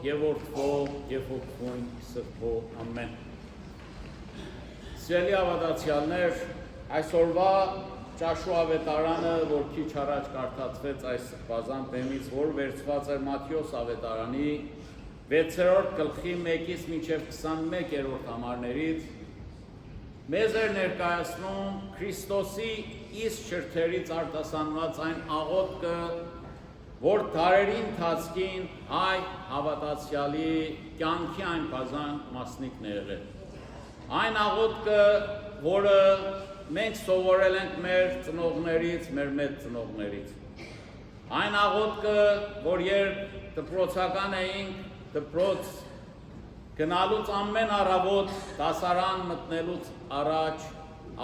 եւ Որդվո եւ Հոգվուն Սրբո ամեն։ Սիրելի ավատացյալներ, այսօրվա ճաշու ավետարանը, որ քիչ առաջ կարդացվեց այս բազան բեմից, որ վերցված էր Մատթեոս ավետարանի 6-րդ գլխի 1-ից մինչև 21-րդ համարներից, մեզ էր ներկայացնում Քրիստոսի իսկ շրթերից արտասանված այն աղոթքը, որ դարերի ընթացքին հայ հավատացյալի կյանքի այն բազան մասնիկն է եղել։ Այն աղոթքը, որը մենք սովորել ենք մեր ծնողներից, մեր մեծ ծնողներից։ Այն աղոթքը, որ երբ դպրոցական էինք, դպրոց գնալուց ամեն առավոտ դասարան մտնելուց առաջ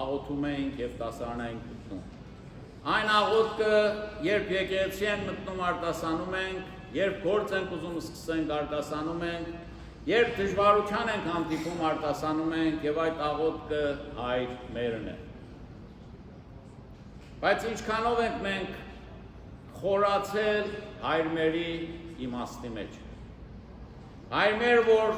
աղոթում էինք և դասարան էինք մտնում։ Այն աղոթքը, երբ եկեղեցի ենք մտնում արտասանում ենք, երբ գործ ենք ուզում սկսենք արտասանում ենք, երբ դժվարության ենք հանդիպում արտասանում ենք և այդ աղոթքը Հայր մերն է։ Բայց ինչքանով ենք մենք խորացել Հայր մերի իմաստի մեջ։ Հայր մեր, որ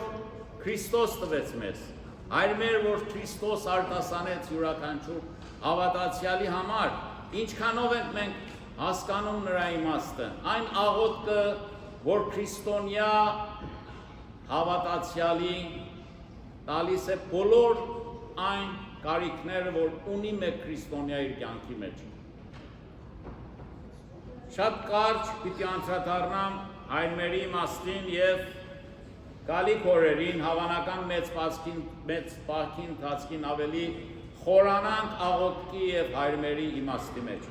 Քրիստոս տվեց մեզ, Հայր մեր, որ Քրիստոս արտասանեց յուրաքանչյուր հավատացյալի համար, ինչքանով ենք մենք հասկանում նրա իմաստը, այն աղոթքը, որ քրիստոնյա հավատացյալի տալիս է բոլոր այն կարիքները, որ ունի մեկ քրիստոնյա իր կյանքի մեջ։ Շատ կարճ պիտի անդրադառնամ Հայր մերի իմաստին և գալիք օրերին հավանական մեծ պահքի ընթացքին ավելի խորանանք աղոթքի և Հայր մերի իմաստի մեջ։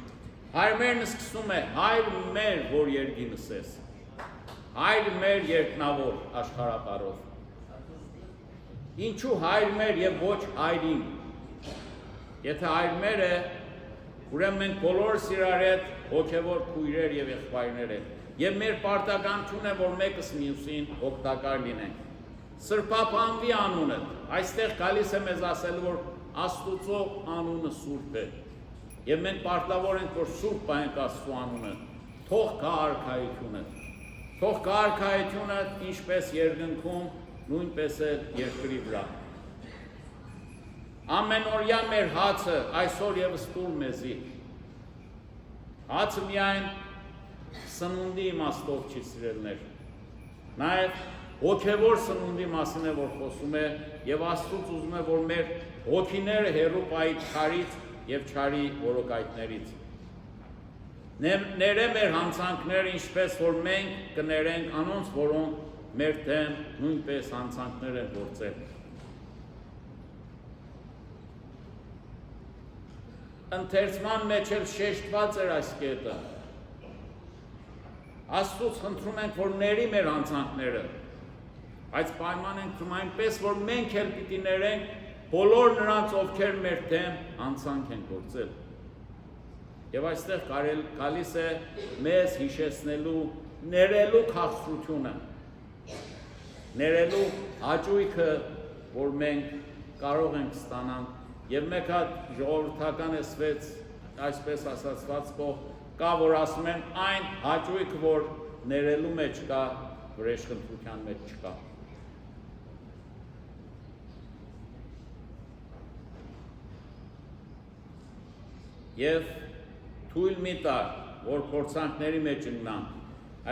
Հայր մերն սկսում է Հայր մեր, որ երկինս ես, Հայր մեր երկնավոր աշխարհապարով։ Ինչու Հայր մեր և ոչ Հայրին։ Եթե Հայր մեր է, ուրեմն մենք բոլորս իրար հետ հոգևոր քույրեր և եղբայրներ ենք։ Եվ մեր պարտականություն է, որ մեկս մյուսին օգտակար լինենք։ Սրբափանվի անունը, այստեղ գալիս է մեզ ասելու, որ Աստուծո անունը սուրբ է։ Եվ մենք պարտավոր ենք, որ սուրբ պահենք Աստծո անունը, թող գա արքայությունը։ Թող գա արքայությունը ինչպես երկնքում, նույնպես էլ երկրի վրա։ Ամենօրյա մեր հացը այսօր ևս տուր մեզի։ Հացը միայն սնունդի իմաստով չի սիրելներ, նաև հոգևոր սնունդի մասին է, որ խոսում է և Աստուծ ուզում է, որ մեր հոգիները հեռու պահի չարից և չարի որոկայթներից։ Ներե մեր հանցանքները, ինչպես որ մենք կներենք անոնց, որոնք մեր դեմ նույնպես հանցանքներ են գործել։ Ընթերցման մեջ էլ շեշտված էր այս կետը։ Աստծուց խնդրում ենք, որ ների մեր հանցանքները, բայց պայման ենք թվում այնպես, որ մենք էլ պիտի ներենք բոլոր նրանց, ովքեր մեր դեմ հանցանք են գործել։ Եվ այստեղ գալիս է մեզ հիշեցնելու ներելու քաղցրությունը, ներելու հաճույքը, որ մենք կարող ենք ստանալ, և մեկ հատ ժողովրդական այսպես ասացված կա, որ ասում են այն հաճույք, որ ներելու մեջ կա, վրեժխնդրության մեջ չկա։ Եվ թույլ մի տար, որ փորձանքների մեջ ընկնանք,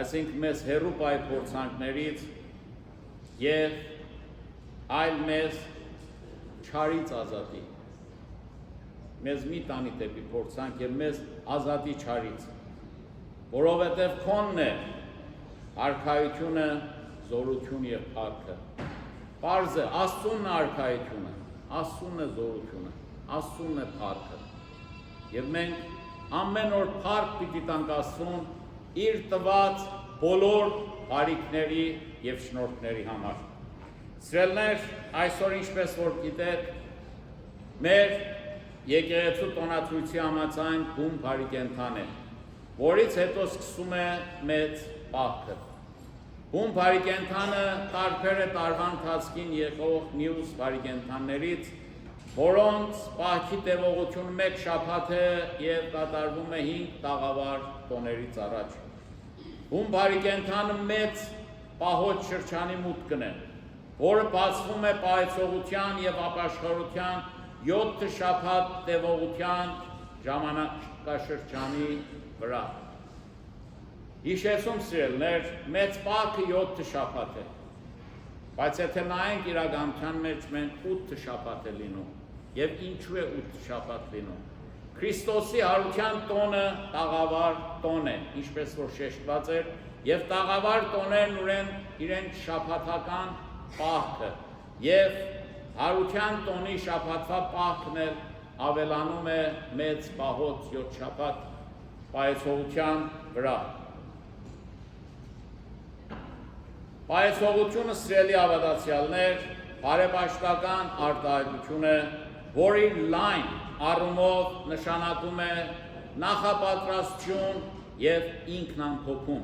այսինքն մեզ հեռու պահի փորձանքներից և այլ մեզ չարից ազատի։ Մեզ մի տանի դեպի փորձանք և մեզ ազատի չարից, որովհետև քոնն է արքայությունը, զորությունը և փառքը։ Պարզ է, Աստծունն է արքայությունը, Աստծունն է զորությունը, Աստծունն է փառքը։ Եվ մենք ամեն օր փառք պիտի տանք Աստծուն իր տված բոլոր բարիքների և շնորհքների համար։ Սիրելիներ, այսօր ինչպես որ գիտեք, մեր եկեղեցու տոնացույցի համաձայն բուն բարի կենդան է, որից հետո սկսում է մեծ պահքը։ Բուն բարի կենդանը տարբեր է տարվա ընթացքին եղող մյուս բարի կենդաններից, որոնց պահքի տևողությունը մեկ շաբաթ է և կատարվում է 5 տաղավար տոներից առաջ։ Բուն բարի կենդանը մեծ պահոց շրջանի մուտքն է, որը բացվում է պահեցողության և ապաշխարության 7 շաբաթ տևողության ժամանակաշրջանի վրա։ Հիշեցում սիրելիներ, մեծ պահքը 7 շաբաթ է, բայց եթե նայենք իրականության մեջ մենք 8 շաբաթ է լինում, և ինչու է 8 շաբաթ լինում։ Քրիստոսի հարության տոնը տաղավար տոն է, ինչպես որ շեշտված էր, և տաղավար տոներն իրենց շաբաթական պահքը, և հարության տոնի շաբաթվա պահքն էլ ավելանում է մեծ պահոց 7 շաբաթ պահեցողության վրա։ Պահեցողությունը, սիրելի ավադացյալներ, բարեպաշտական արտահայտություն է, որի լայն առումով նշանակում է նախապատրաստություն և ինքնամփոփում։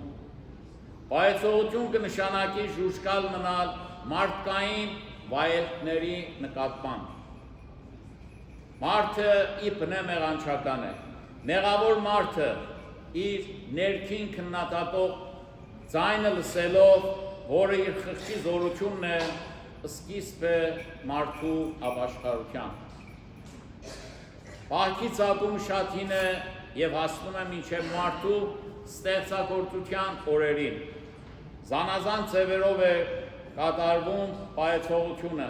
Պահեցողություն կնշանակի ժուժկալ մնալ մարդկային վայելքների նկատմամբ։ Մարդը իբնե մեղանչական է։ Մեղավոր մարդը իր ներքին քննադատող ձայնը լսելով, որը իր խղճի զորությունն է, սկիզբ է մարդու ապաշխարության։ Պահքի ծագումը շատ հին է և հասնում է մինչև մարդու ստեղծագործության օրերին։ Զանազան ձևերով է կատարվում պահեցողությունը։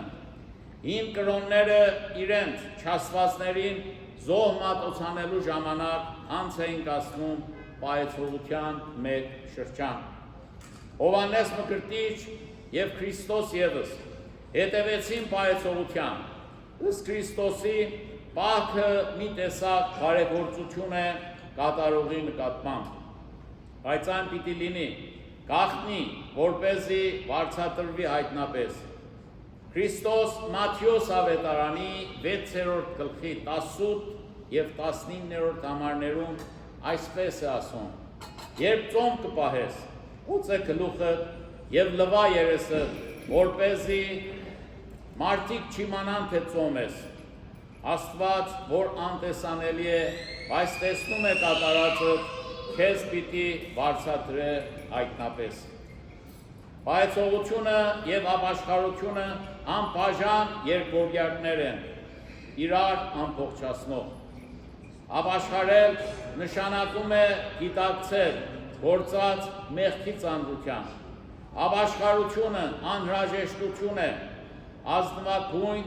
Հին կրոնները իրենց չասվածներին զոհ մատուցանելու ժամանակ անց էին կացնում պահեցողության մեկ շրջան։ Հովհաննես Մկրտիչ և Քրիստոս ևս հետևեցին պահեցողության, ըստ Քրիստոսի պահքը մի տեսակ բարեգործություն է կատարողի նկատմամբ, բայց այն պիտի լինի գաղտնի, որպեսզի վարձատրվի հայտնապես։ Քրիստոս Մատթեոս ավետարանի 6-րդ գլխի 18 և 19-րդ համարներում այսպես է ասում. երբ ծոմ կպահես, ուծե գլուխդ և լվա երեսդ, որպեսզի մարդիկ չիմանան, թե ծոմ ես։ Աստված, որ անտեսանելի է, բայց տեսնում է կատարածդ, քեզ պիտի վարձատրե հայտնապես։ Պահեցողությունը և ապաշխարությունը անբաժան երկվորյակներ են, իրար ամփոփչացնող։ Ապաշխարել նշանակում է գիտակցել գործած մեղքի ծանրության։ Ապաշխարությունը անհրաժեշտություն է ազնվագույն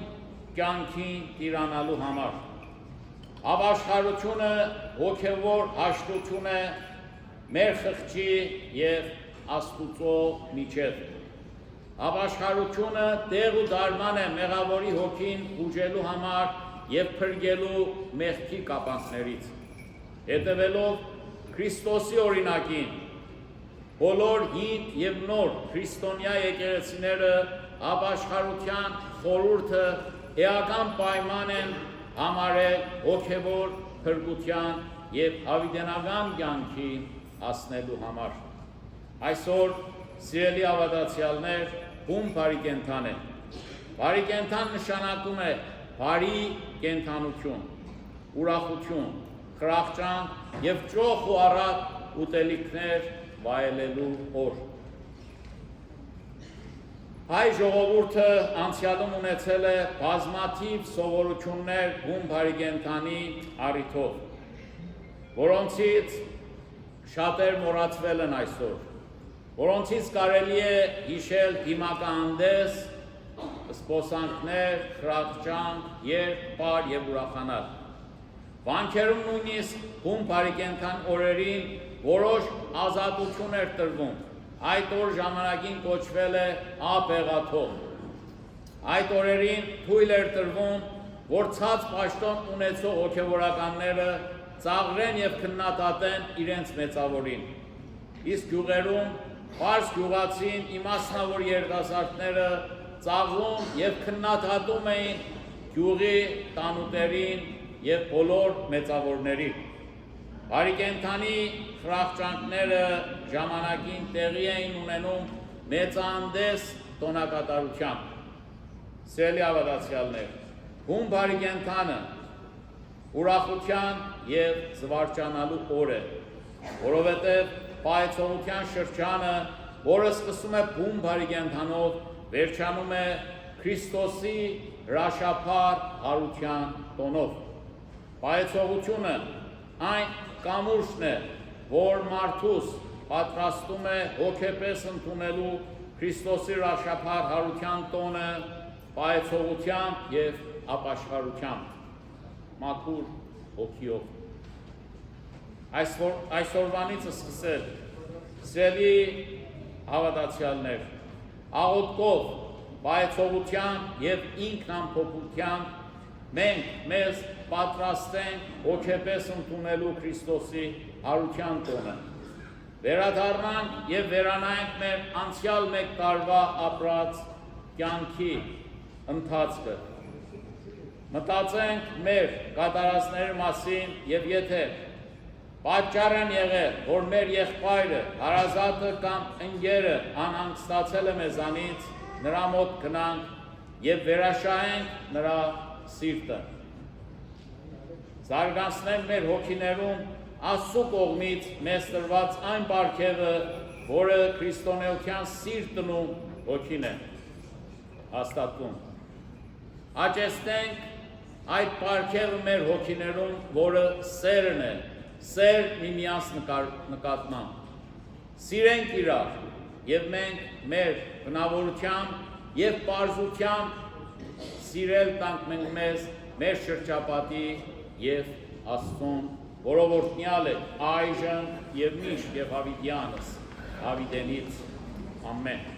կյանքին տիրանալու համար։ Ապաշխարությունը հոգևոր հաշտություն է մեր խղճի և Աստուծո միջև։ Ապաշխարությունը տեղ ու դարման է մեղավորի հոգին ուժելու համար և փրկելու մեղքի կապանքներից։ Հետևելով Քրիստոսի օրինակին, բոլոր հին և նոր քրիստոնյա եկեղեցիները ապաշխարության խորհուրդը էական պայման են համարել հոգևոր փրկության և հավիտենական կյանքի հասնելու համար։ Այսօր, սիրելի ավադացյալներ, բուն բարի կենդան է։ Բարի կենդան նշանակում է բարի կենդանություն, ուրախություն, խրախճանք և ճոխ ու առատ ուտելիքներ վայելելու օր։ Հայ ժողովուրդը անցյալում ունեցել է բազմաթիվ սովորություններ բուն բարի կենդանի առիթով, որոնցից շատեր մոռացվել են այսօր, որոնցից կարելի է հիշել դիմակահանդես, սպոսանքներ, խրախճանք, երգ, պար և ուրախանալ։ Վանքերում նույնիսկ բուն բարի կենդան օրերին որոշ ազատություն էր տրվում, այդ օր ժամանակին կոչվել է աբեղաթող։ Այդ օրերին թույլ էր տրվում, որ ցած պաշտոն ունեցող հոգևորականները ծաղրեն և քննադատեն իրենց մեծավորին։ Իսկ գյուղերում պարզ գյուղացին իմաստնավոր երիտասարդները ծաղրում և քննադատում էին գյուղի տանուտերին և բոլոր մեծավորներին։ Բարի կենդանի խրախճանքները ժամանակին տեղի էին ունենում մեծահանդես տոնակատարությամբ։ Սիրելի ավադացյալներ, բուն բարի կենդանը ուրախության և զվարճանալու օր է, որովհետև պահեցողության շրջանը որը սկսում է բուն բարի կենդանով, վերջանում է Քրիստոսի հրաշափառ հարության տոնով։ Պայծողությունը այն կամուրջն է, որ մարդուս պատրաստում է հոգեպես ընդունելու Քրիստոսի հրաշափառ հարության տոնը պայծողությամբ և ապաշխարությամբ, մաքուր հոգիով։ Այսօրվանից սկսել, սիրելի հավատացյալներ, աղոթքով, պայծողությամբ և ինքնամփոփությամբ մենք մեզ պատրաստենք հոգեպես ընդունելու Քրիստոսի հարության տոնը։ Վերադառնանք և վերանայենք մեր անցյալ մեկ տարվա ապրած կյանքի ընթացքը։ Մտածենք մեր կատարածների մասին և եթե պատճառ են եղել, որ մեր եղբայրը, հարազատը կամ ընկերը անհանգստացել է մեզանից, նրա մոտ գնանք և վերաշահենք նրա սիրտը։ Զարգացնենք մեր հոգիներում Աստծու կողմից մեզ տրված այն պարգևը, որը քրիստոնեության սիրտն ու հոգին է հաստատվում։ Աճեցնենք այդ պարգևը մեր հոգիներում, որը սերն է, սեր միմյանց նկատմամբ։ Սիրենք իրար և մենք մեր բնավորությամբ և պարզությամբ սիրել տանք մենք մեզ, մեր շրջապատի և Աստծուն, որովորտնյալ է այժմ և միշտ և հավիտյանս, հավիտենից ամեն։